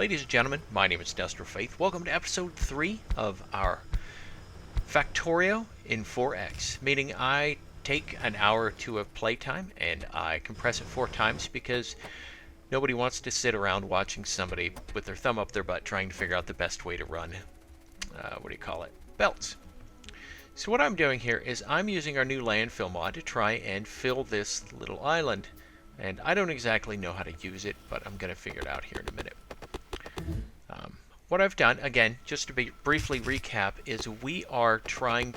Ladies and gentlemen, my name is Nestor Faith. Welcome to episode 3 of our Factorio in 4X, meaning I take an hour or two of playtime and I compress it 4 times because nobody wants to sit around watching somebody with their thumb up their butt trying to figure out the best way to run, belts. So what I'm doing here is I'm using our new landfill mod to try and fill this little island. And I don't exactly know how to use it, but I'm going to figure it out here in a minute. What I've done, again, just to briefly recap, is we're going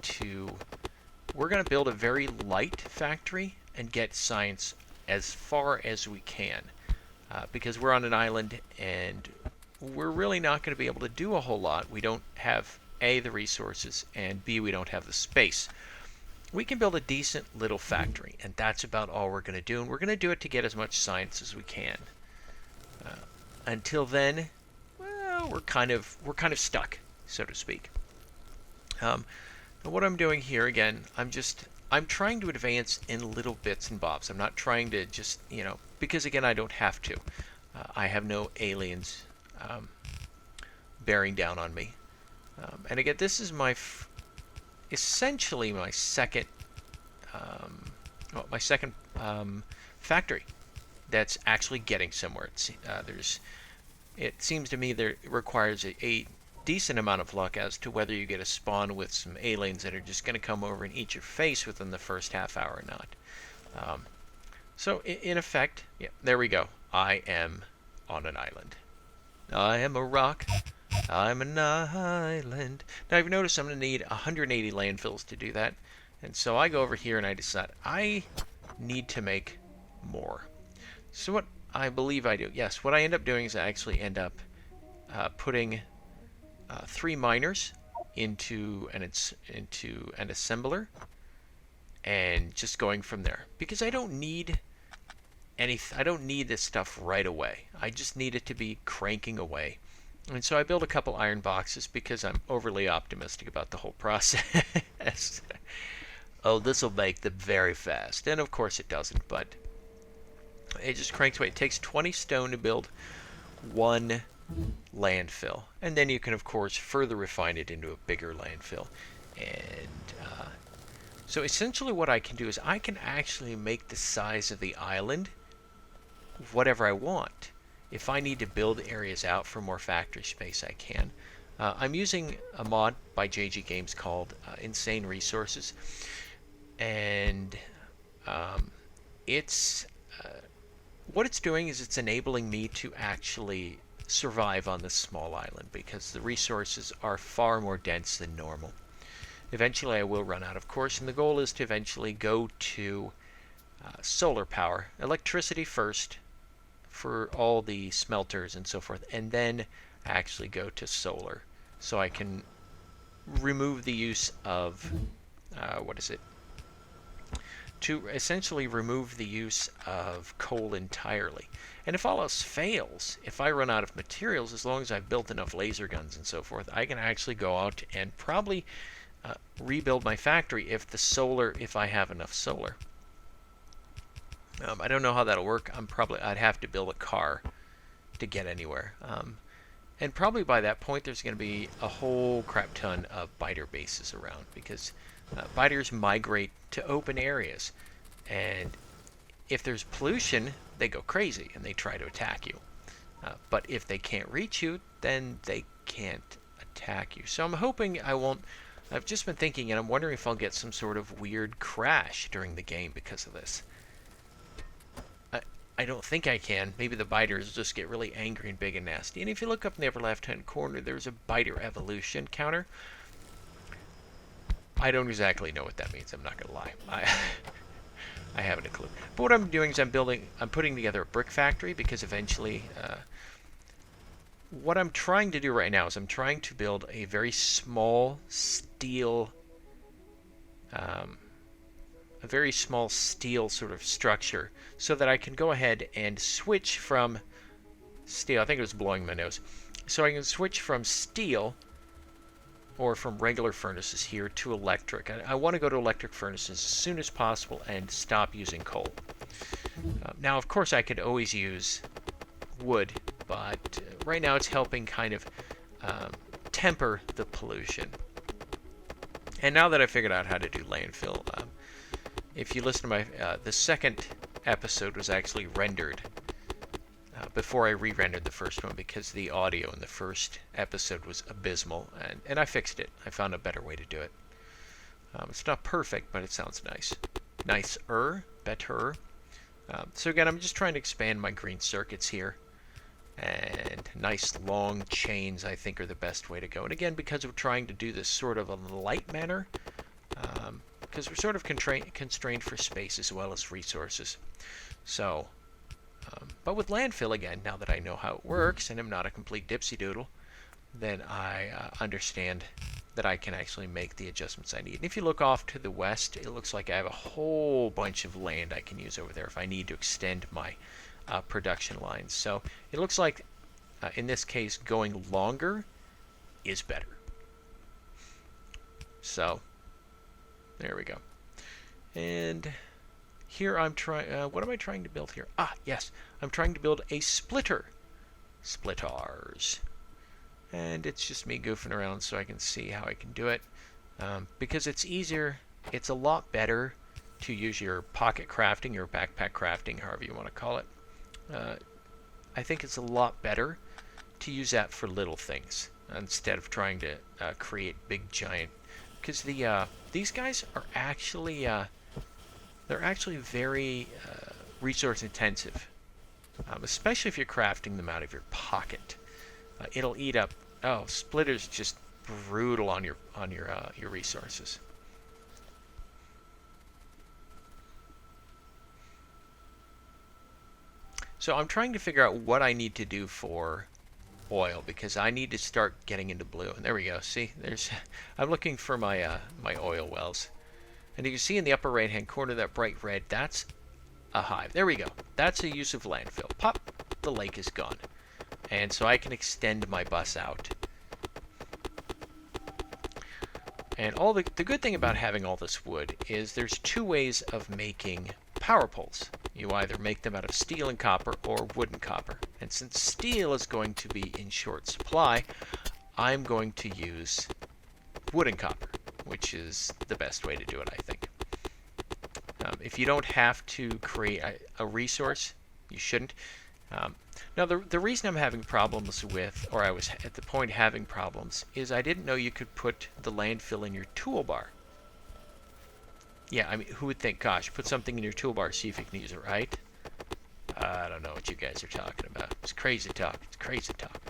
to build a very light factory and get science as far as we can. Because we're on an island and we're really not going to be able to do a whole lot. We don't have, A, the resources, and B, we don't have the space. We can build a decent little factory, and that's about all we're going to do. And we're going to do it to get as much science as we can. Until then, well, we're kind of stuck, so to speak. What I'm doing here, again, I'm trying to advance in little bits and bobs. I'm not trying to just, because again, I don't have to. I have no aliens bearing down on me. And again, this is essentially my second factory that's actually getting somewhere. It seems to me it requires a decent amount of luck as to whether you get a spawn with some aliens that are just going to come over and eat your face within the first half hour or not. So in effect, yeah, there we go. I am on an island. I am a rock. I'm an island. Now you've noticed I'm going to need 180 landfills to do that. And so I go over here and I decide I need to make more. So what I believe I do, yes, what I end up doing is I actually end up putting 3 miners into an assembler and just going from there. Because I don't need this stuff right away. I just need it to be cranking away. And so I build a couple iron boxes because I'm overly optimistic about the whole process. Oh, this will make them very fast. And of course it doesn't, but it just cranks away. It takes 20 stone to build 1 landfill. And then you can, of course, further refine it into a bigger landfill. And so essentially what I can do is I can actually make the size of the island whatever I want. If I need to build areas out for more factory space, I can. I'm using a mod by JG Games called Insane Resources. And what it's doing is it's enabling me to actually survive on this small island because the resources are far more dense than normal. Eventually I will run out, of course, and the goal is to eventually go to solar power. Electricity first for all the smelters and so forth, and then actually go to solar. So I can remove the use of, to essentially remove the use of coal entirely. And if all else fails, if I run out of materials, as long as I've built enough laser guns and so forth, I can actually go out and probably rebuild my factory if I have enough solar. I don't know how that'll work. I'd have to build a car to get anywhere. And probably by that point there's going to be a whole crap ton of biter bases around because biters migrate to open areas, and if there's pollution, they go crazy and they try to attack you. But if they can't reach you, then they can't attack you. So I'm hoping I won't. I've just been thinking, and I'm wondering if I'll get some sort of weird crash during the game because of this. I don't think I can. Maybe the biters just get really angry and big and nasty. And if you look up in the upper left-hand corner, there's a biter evolution counter. I don't exactly know what that means. I'm not going to lie. I haven't a clue. But what I'm doing is I'm putting together a brick factory because eventually, what I'm trying to do right now is I'm trying to build a very small steel, sort of structure so that I can go ahead and switch from steel. I think it was blowing my nose. So I can switch from steel or from regular furnaces here to electric. I want to go to electric furnaces as soon as possible and stop using coal. Now, of course, I could always use wood but right now it's helping kind of temper the pollution. And now that I figured out how to do landfill, if you listen to my the second episode was actually rendered before I re-rendered the first one because the audio in the first episode was abysmal, and I fixed it. I found a better way to do it. It's not perfect, but it sounds nice. Nicer, better. So again, I'm just trying to expand my green circuits here. And nice long chains, I think, are the best way to go. And again, because we're trying to do this sort of in a light manner, because we're sort of constrained for space as well as resources. So, but with landfill, again, now that I know how it works and I'm not a complete dipsy doodle, then I understand that I can actually make the adjustments I need. And if you look off to the west, it looks like I have a whole bunch of land I can use over there if I need to extend my production lines. So it looks like, in this case, going longer is better. So there we go. And here I'm trying. What am I trying to build here? Ah, yes, I'm trying to build a splitter. Splitters. And it's just me goofing around so I can see how I can do it. Because it's easier. It's a lot better to use your pocket crafting, your backpack crafting, however you want to call it. I think it's a lot better to use that for little things instead of trying to create big giant. Because these guys are actually they're actually very resource intensive, especially if you're crafting them out of your pocket. It'll eat up. Oh, splitter's just brutal on your resources. So I'm trying to figure out what I need to do for oil because I need to start getting into blue. And there we go. See, I'm looking for my my oil wells. And you can see in the upper right hand corner that bright red, that's a hive. There we go. That's a use of landfill. Pop, the lake is gone. And so I can extend my bus out. And the good thing about having all this wood is there's two ways of making power poles. You either make them out of steel and copper or wood and copper. And since steel is going to be in short supply, I'm going to use wood and copper, which is the best way to do it, I think. If you don't have to create a resource, you shouldn't. Now, the reason I'm having problems with, or I was at the point having problems, is I didn't know you could put the landfill in your toolbar. Yeah, I mean, who would think, gosh, put something in your toolbar, see if you can use it, right? I don't know what you guys are talking about. It's crazy talk. It's crazy talk.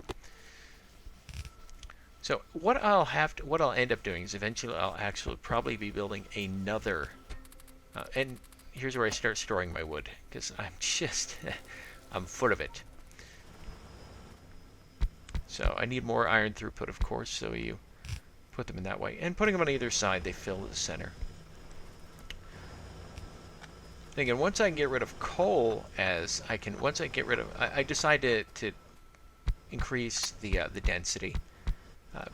So what I'll end up doing is eventually I'll actually probably be building another, and here's where I start storing my wood, because I'm full of it. So I need more iron throughput, of course, so you put them in that way. And putting them on either side, they fill the center. Again, once I get rid of coal, I decide to increase the density,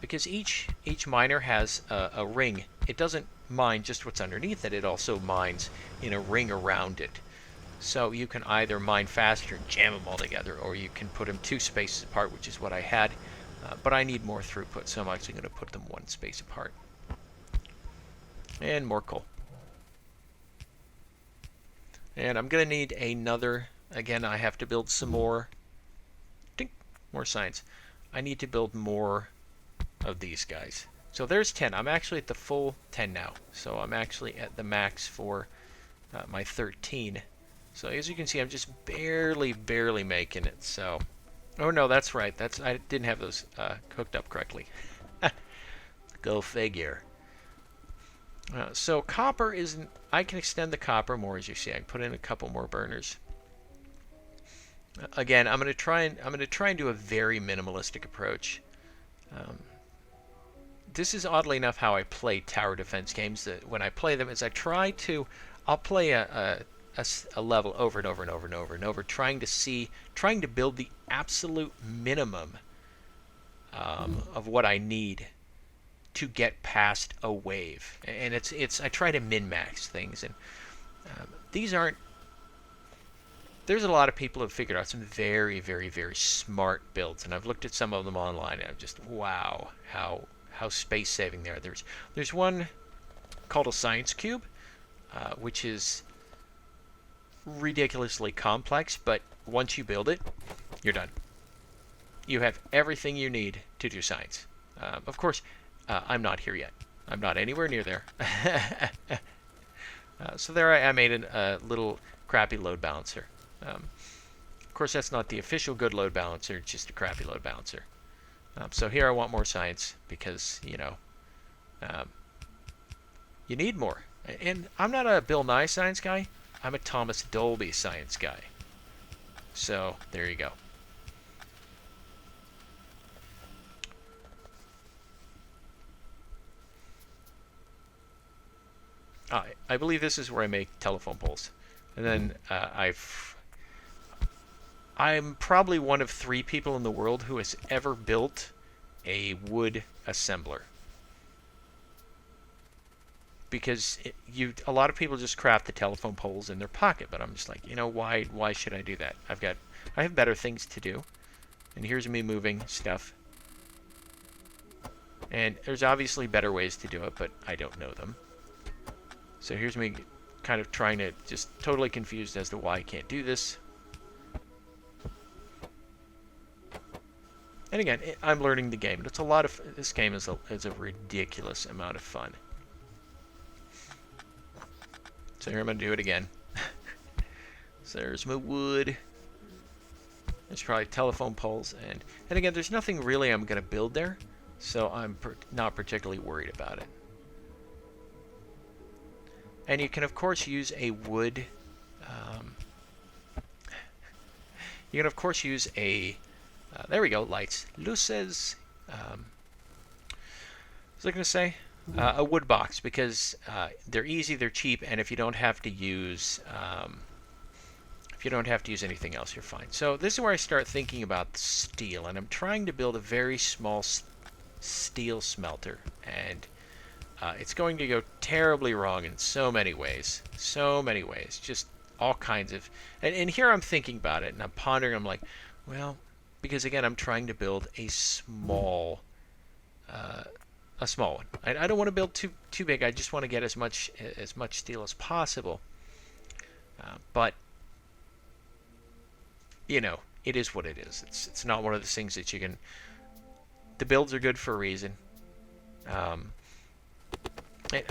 because each miner has a ring. It doesn't mine just what's underneath it; it also mines in a ring around it. So you can either mine faster and jam them all together, or you can put them 2 spaces apart, which is what I had. But I need more throughput, so I'm actually going to put them 1 space apart. And more coal. And I'm going to need another, again, I have to build some more, more signs. I need to build more of these guys. So there's 10. I'm actually at the full 10 now. So I'm actually at the max for my 13. So as you can see, I'm just barely making it. So, oh no, that's right. I didn't have those cooked up correctly. Go figure. So copper isn't. I can extend the copper more, as you see. I can put in a couple more burners. Again, I'm going to try and do a very minimalistic approach. This is oddly enough how I play tower defense games. That when I play them, is I'll play a level over and over and over and over and over, trying to build the absolute minimum of what I need to get past a wave. And I try to min-max things, and these aren't there's a lot of people who have figured out some very, very, very smart builds, and I've looked at some of them online, and I'm just, wow, how space saving they are. There's one called a science cube, which is ridiculously complex, but once you build it, you're done. You have everything you need to do science. Of course, I'm not here yet. I'm not anywhere near there. So there I made a little crappy load balancer. Of course, that's not the official good load balancer, it's just a crappy load balancer. So here I want more science because, you know, you need more. And I'm not a Bill Nye science guy. I'm a Thomas Dolby science guy. So there you go. I believe this is where I make telephone poles. And then I'm probably one of 3 people in the world who has ever built a wood assembler. Because a lot of people just craft the telephone poles in their pocket, but I'm just like, you know, why should I do that? I have better things to do. And here's me moving stuff. And there's obviously better ways to do it, but I don't know them. So here's me kind of trying to, just totally confused as to why I can't do this. And again, I'm learning the game. It's a lot of, this game is a ridiculous amount of fun. So here I'm going to do it again. So there's my wood. There's probably telephone poles. And again, there's nothing really I'm going to build there. So I'm not particularly worried about it. And you can, of course, use a wood... you can, of course, use a... there we go, lights. Luces. What was I going to say? A wood box, because they're easy, they're cheap, and if you don't have to use... if you don't have to use anything else, you're fine. So this is where I start thinking about steel, and I'm trying to build a very small steel smelter, and... it's going to go terribly wrong in so many ways. So many ways. Just all kinds of... And here I'm thinking about it, and I'm pondering. I'm like, well, because again, I'm trying to build a small one. I don't want to build too big. I just want to get as much steel as possible. But, you know, it is what it is. It's not one of those things that you can... The builds are good for a reason.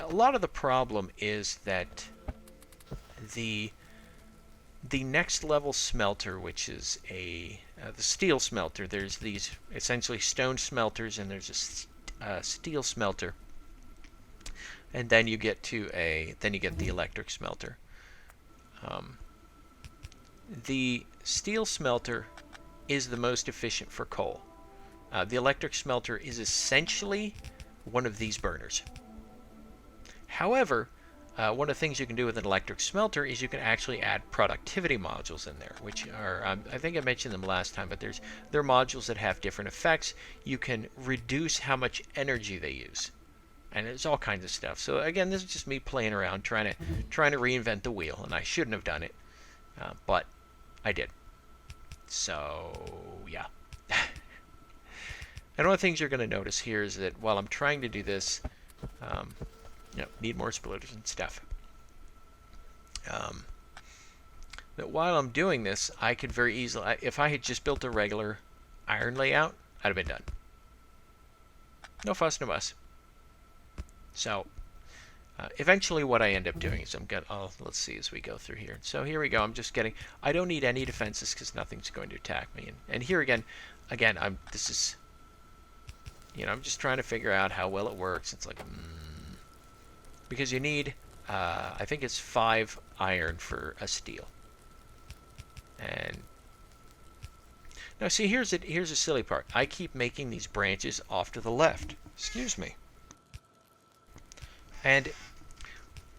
A lot of the problem is that the next level smelter, which is the steel smelter, there's these essentially stone smelters, and there's a steel smelter, and then you get the electric smelter. The steel smelter is the most efficient for coal. The electric smelter is essentially one of these burners. However, one of the things you can do with an electric smelter is you can actually add productivity modules in there, which are, I think I mentioned them last time, but they're modules that have different effects. You can reduce how much energy they use, and there's all kinds of stuff. So again, this is just me playing around, trying to reinvent the wheel, and I shouldn't have done it, but I did. So yeah. And one of the things you're going to notice here is that while I'm trying to do this, need more splitters and stuff. That while I'm doing this, I could very easily, if I had just built a regular iron layout, I'd have been done. No fuss, no fuss. So, eventually what I end up doing is let's see as we go through here. So here we go, I'm just getting, I don't need any defenses because nothing's going to attack me. And here again, I'm just trying to figure out how well it works. It's like, because you need, I think it's 5 iron for a steel. And now see, here's a silly part. I keep making these branches off to the left. Excuse me. And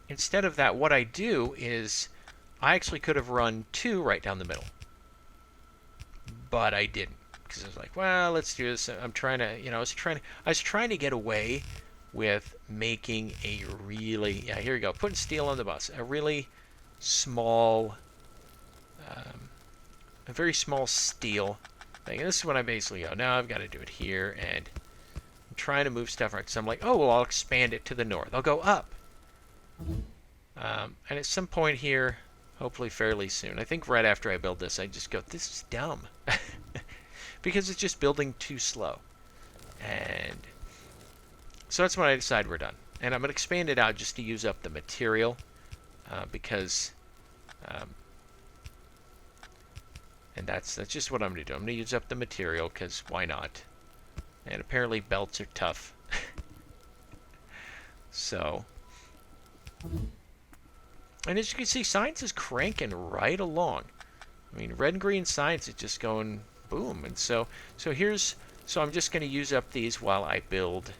instead of that, what I do is I actually could have run 2 right down the middle, but I didn't, because I was like, well, let's do this. I'm trying to, I was trying to get away with making a really, here we go, putting steel on the bus, a really small a very small steel thing. And this is when I basically go, now I've got to do it here, and I'm trying to move stuff around. So I'm like, oh, well, I'll expand it to the north. I'll go up. And at some point here, hopefully fairly soon, I think right after I build this, I just go, this is dumb. Because it's just building too slow. And so that's when I decide we're done. And I'm going to expand it out just to use up the material. Because... and that's just what I'm going to do. I'm going to use up the material, because why not? And apparently belts are tough. So... And as you can see, science is cranking right along. I mean, red and green science is just going boom. And so I'm just going to use up these while I build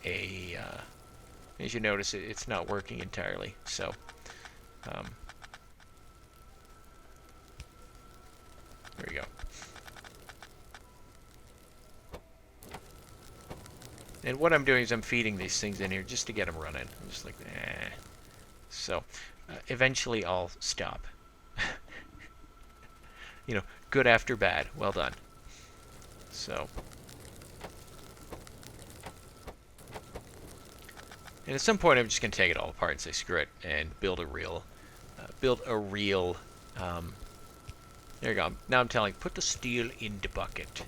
a, as you notice, it's not working entirely. So, there we go. And what I'm doing is I'm feeding these things in here just to get them running. I'm just like, eh. So, eventually I'll stop. You know, good after bad. Well done. So. And at some point I'm just going to take it all apart and say screw it and build a real, there you go. Now I'm telling, put the steel in the bucket.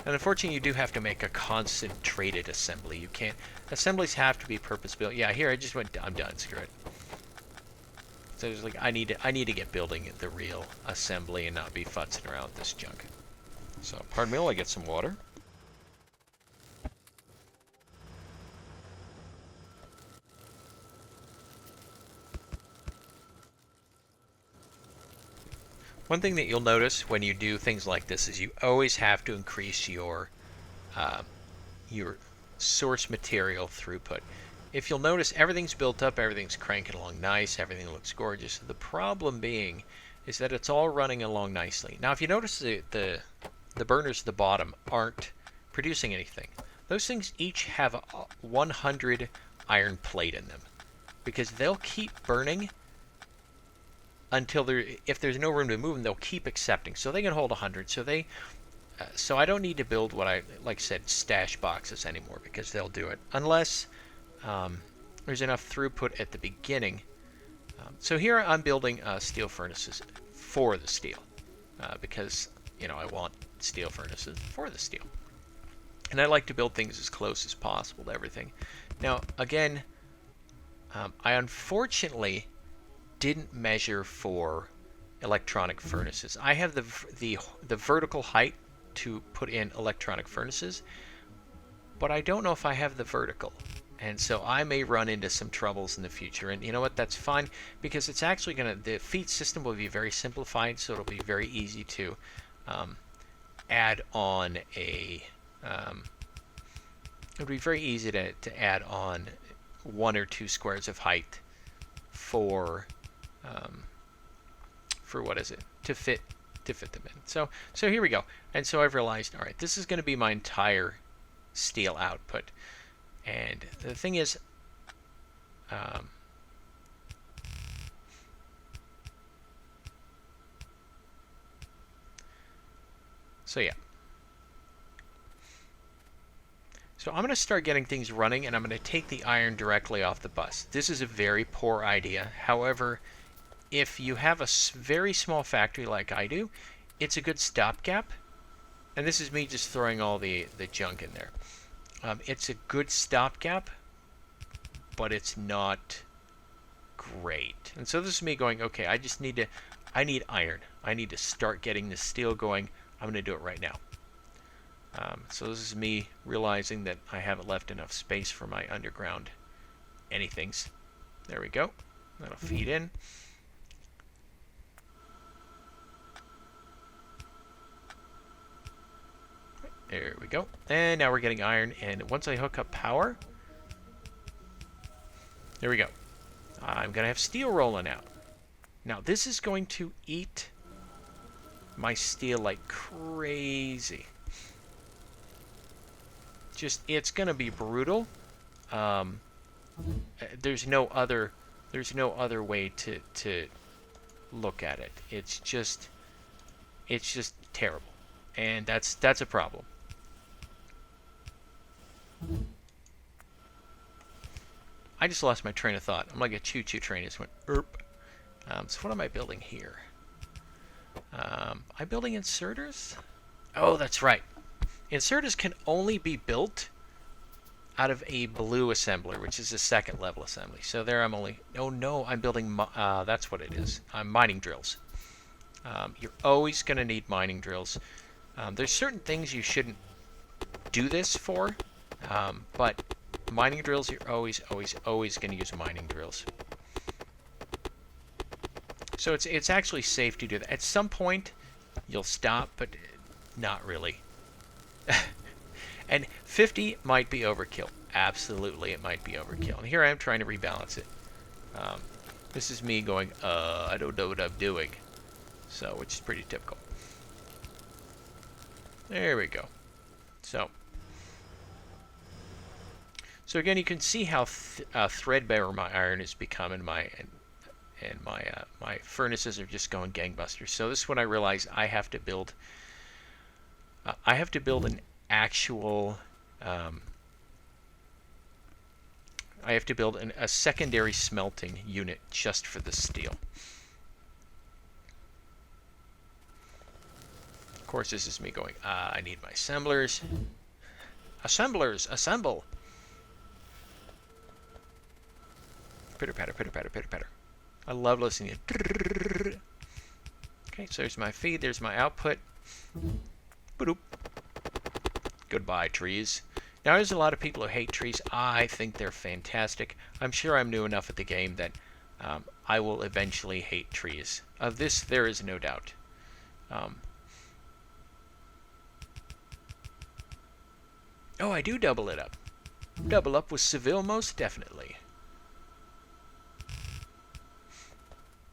And unfortunately, you do have to make a concentrated assembly. You can't... Assemblies have to be purpose-built. Yeah, here, I just went... I'm done. Screw it. So it's like, I need to get building the real assembly and not be futzing around with this junk. So, pardon me while I get some water. One thing that you'll notice when you do things like this is you always have to increase your source material throughput. If you'll notice, everything's built up, everything's cranking along nice, everything looks gorgeous. The problem being is that it's all running along nicely. Now, if you notice the burners at the bottom aren't producing anything. Those things each have a 100 iron plate in them because they'll keep burning until if there's no room to move them, they'll keep accepting. So they can hold 100. So I don't need to build what I said, stash boxes anymore because they'll do it unless there's enough throughput at the beginning. So here I'm building steel furnaces for the steel because I want steel furnaces for the steel, and I like to build things as close as possible to everything. Now again, I unfortunately didn't measure for electronic furnaces. I have the vertical height to put in electronic furnaces, but I don't know if I have the vertical, and so I may run into some troubles in the future. And you know what? That's fine because it's actually the feed system will be very simplified, so it'll be very easy to add on a. It would be very easy to add on 1 or 2 squares of height for what is it, to fit them in. So here we go. And so I've realized, all right, this is going to be my entire steel output. And the thing is, so yeah. So I'm going to start getting things running, and I'm going to take the iron directly off the bus. This is a very poor idea. However, if you have a very small factory like I do, it's a good stopgap. And this is me just throwing all the junk in there. It's a good stopgap, but it's not great. And so this is me going, okay, I need iron. I need to start getting the steel going. I'm going to do it right now. So this is me realizing that I haven't left enough space for my underground anythings. There we go. That'll feed in. There we go. And now we're getting iron. And once I hook up power, there we go. I'm going to have steel rolling out. Now this is going to eat my steel like crazy. It's going to be brutal. There's no other There's no other way to look at it. It's just terrible, and that's a problem. I just lost my train of thought. I'm like a choo-choo train. It just went erp. So what am I building here? I'm building inserters? Oh, that's right. Inserters can only be built out of a blue assembler, which is a second level assembly. So there I'm only... Oh no, I'm building... that's what it is. I'm mining drills. You're always going to need mining drills. There's certain things you shouldn't do this for, but mining drills, you're always going to use mining drills. So it's actually safe to do that. At some point, you'll stop, but not really. And 50 might be overkill. Absolutely, it might be overkill. And here I am trying to rebalance it. This is me going, I don't know what I'm doing. So, which is pretty typical. There we go. So again, you can see how threadbare my iron has become, and my furnaces are just going gangbusters. So this is when I realize I have to build. I have to build an actual. I have to build a secondary smelting unit just for the steel. Of course, this is me going, I need my assemblers. Assemblers, assemble! Pitter patter, pitter patter, pitter patter. I love listening to. Okay, so there's my feed, there's my output. Ba-doop. Goodbye, trees. Now, there's a lot of people who hate trees. I think they're fantastic. I'm sure I'm new enough at the game that I will eventually hate trees. Of this, there is no doubt. Oh, I do double it up. Double up with Seville, most definitely.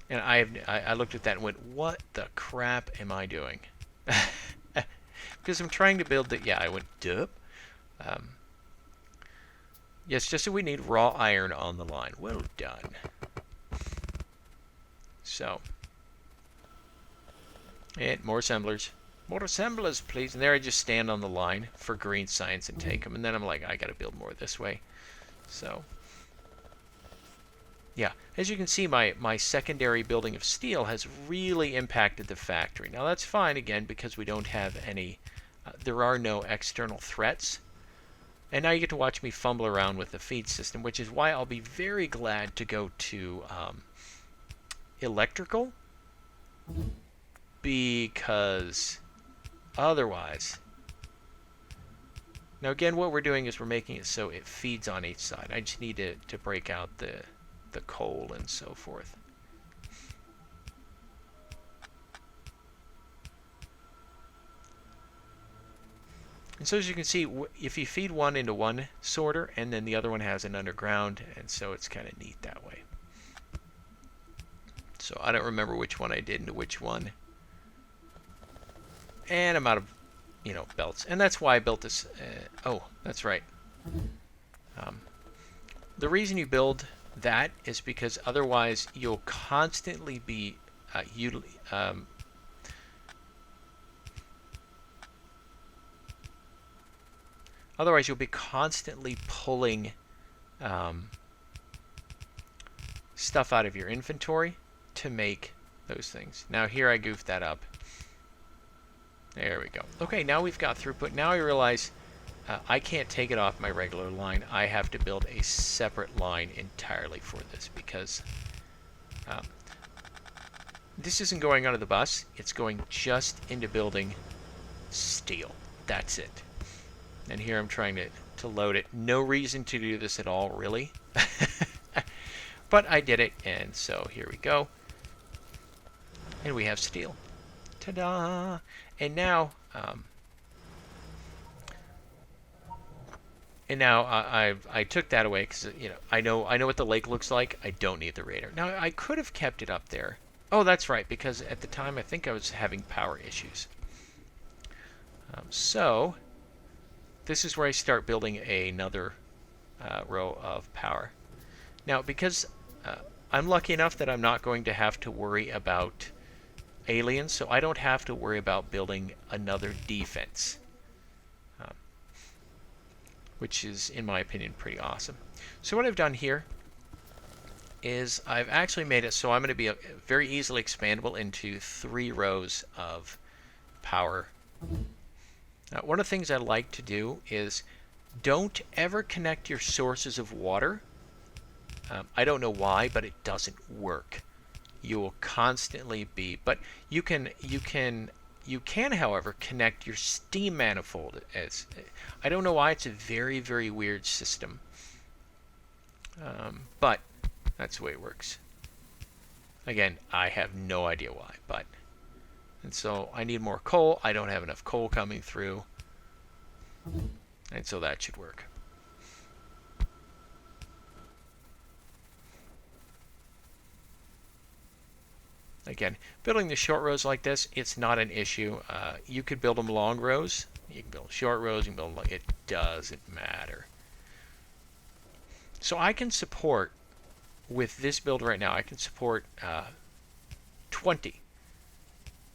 And I looked at that and went, what the crap am I doing? Because I'm trying to build the... Yeah, I went, dup. Yes, just so we need raw iron on the line. Well done. So. And more assemblers. More assemblers, please. And there I just stand on the line for green science and take them. And then I'm like, I gotta build more this way. So. Yeah, as you can see, my secondary building of steel has really impacted the factory. Now that's fine, again, because we don't have any... there are no external threats. And now you get to watch me fumble around with the feed system, which is why I'll be very glad to go to electrical, because otherwise... Now again, what we're doing is we're making it so it feeds on each side. I just need to break out the coal and so forth. And so as you can see, if you feed one into one sorter, and then the other one has an underground, and so it's kind of neat that way. So I don't remember which one I did into which one. And I'm out of, belts. And that's why I built this. Oh, that's right. The reason you build that is because otherwise you'll constantly be otherwise you'll be constantly pulling stuff out of your inventory to make those things. Now here I goofed that up. There we go. Okay, now we've got throughput. Now I realize I can't take it off my regular line. I have to build a separate line entirely for this because this isn't going onto the bus. It's going just into building steel. That's it. And here I'm trying to load it. No reason to do this at all, really. But I did it, and so here we go. And we have steel. Ta-da! And now... I took that away because I know what the lake looks like. I don't need the radar. Now I could have kept it up there. Oh, that's right, because at the time I think I was having power issues. So this is where I start building another row of power. Now because I'm lucky enough that I'm not going to have to worry about aliens, so I don't have to worry about building another defense, which is, in my opinion, pretty awesome. So what I've done here is I've actually made it so I'm going to be very easily expandable into 3 rows of power. Now, one of the things I like to do is don't ever connect your sources of water. I don't know why, but it doesn't work. You will constantly be, but you can, however, connect your steam manifold as. I don't know why, it's a very, very weird system, but that's the way it works. Again, I have no idea why, but. And so I need more coal. I don't have enough coal coming through. And so that should work. Again, building the short rows like this, it's not an issue. You could build them long rows. You can build short rows. You can build them long. It doesn't matter. So I can support, with this build right now, I can support 20.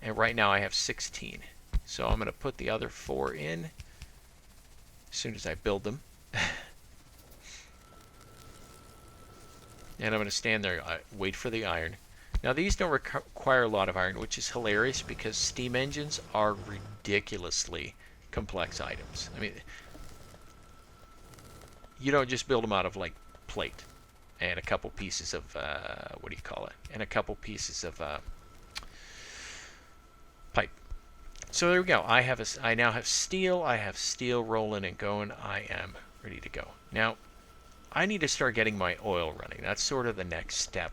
And right now I have 16. So I'm going to put the other 4 in as soon as I build them. And I'm going to stand there, wait for the iron. Now these don't require a lot of iron, which is hilarious because steam engines are ridiculously complex items. I mean, you don't just build them out of like plate and a couple pieces of what do you call it? And a couple pieces of pipe. So there we go. I now have steel. I have steel rolling and going. I am ready to go. Now I need to start getting my oil running. That's sort of the next step.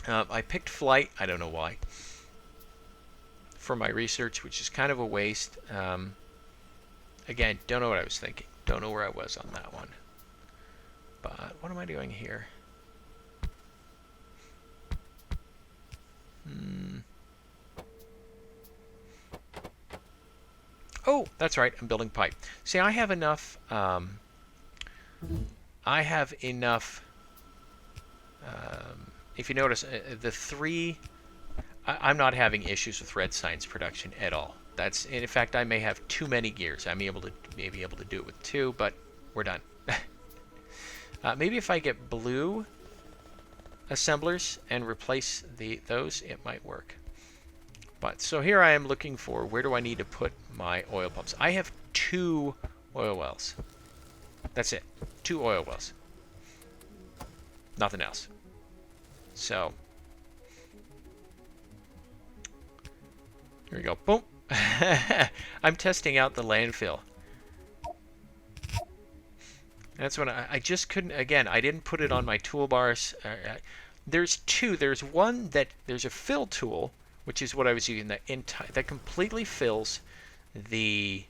I picked flight. I don't know why. For my research, which is kind of a waste. Again, don't know what I was thinking. Don't know where I was on that one. But what am I doing here? Oh, that's right. I'm building pipe. See, I have enough. If you notice, the 3, I'm not having issues with red science production at all. That's, in fact, I may have too many gears. I may be able to do it with 2, but we're done. Maybe if I get blue assemblers and replace those, it might work. But so here I am looking for, where do I need to put my oil pumps? I have 2 oil wells. That's it. 2 oil wells. Nothing else. So here we go. Boom. I'm testing out the landfill. That's when I just couldn't. Again, I didn't put it on my toolbars. There's 2. There's one there's a fill tool, which is what I was using, that completely fills the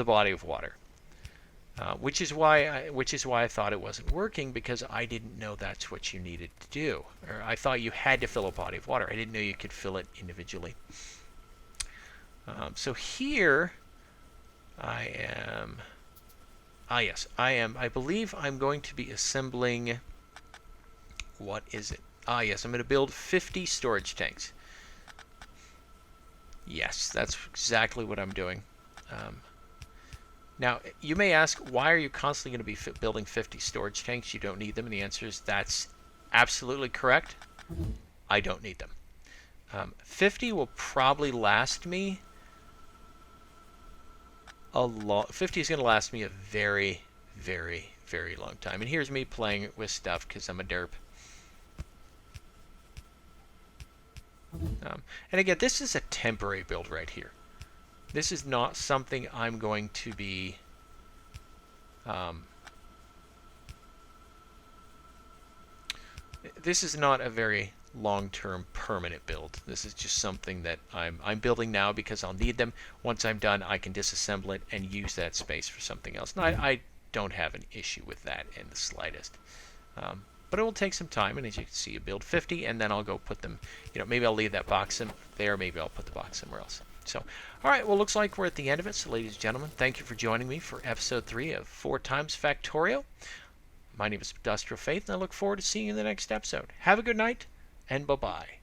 body of water. Which is why I thought it wasn't working, because I didn't know that's what you needed to do. Or I thought you had to fill a body of water. I didn't know you could fill it individually. So here I am. Yes, I am. I believe I'm going to be assembling. What is it? Yes, I'm going to build 50 storage tanks. Yes, that's exactly what I'm doing. Now, you may ask, why are you constantly going to be building 50 storage tanks? You don't need them. And the answer is that's absolutely correct. I don't need them. 50 will probably last me a lot. 50 is going to last me a very, very, very long time. And here's me playing with stuff because I'm a derp. And again, this is a temporary build right here. This is not something I'm going to be this is not a very long-term permanent build. This is just something that I'm building now because I'll need them. Once I'm done, I can disassemble it and use that space for something else. And I don't have an issue with that in the slightest. But it will take some time, and as you can see, you build 50, and then I'll go put them, maybe I'll leave that box in there, maybe I'll put the box somewhere else. So, all right, well, looks like we're at the end of it. So, ladies and gentlemen, thank you for joining me for episode 3 of 4 times Factorio. My name is Industrial Faith, and I look forward to seeing you in the next episode. Have a good night, and bye-bye.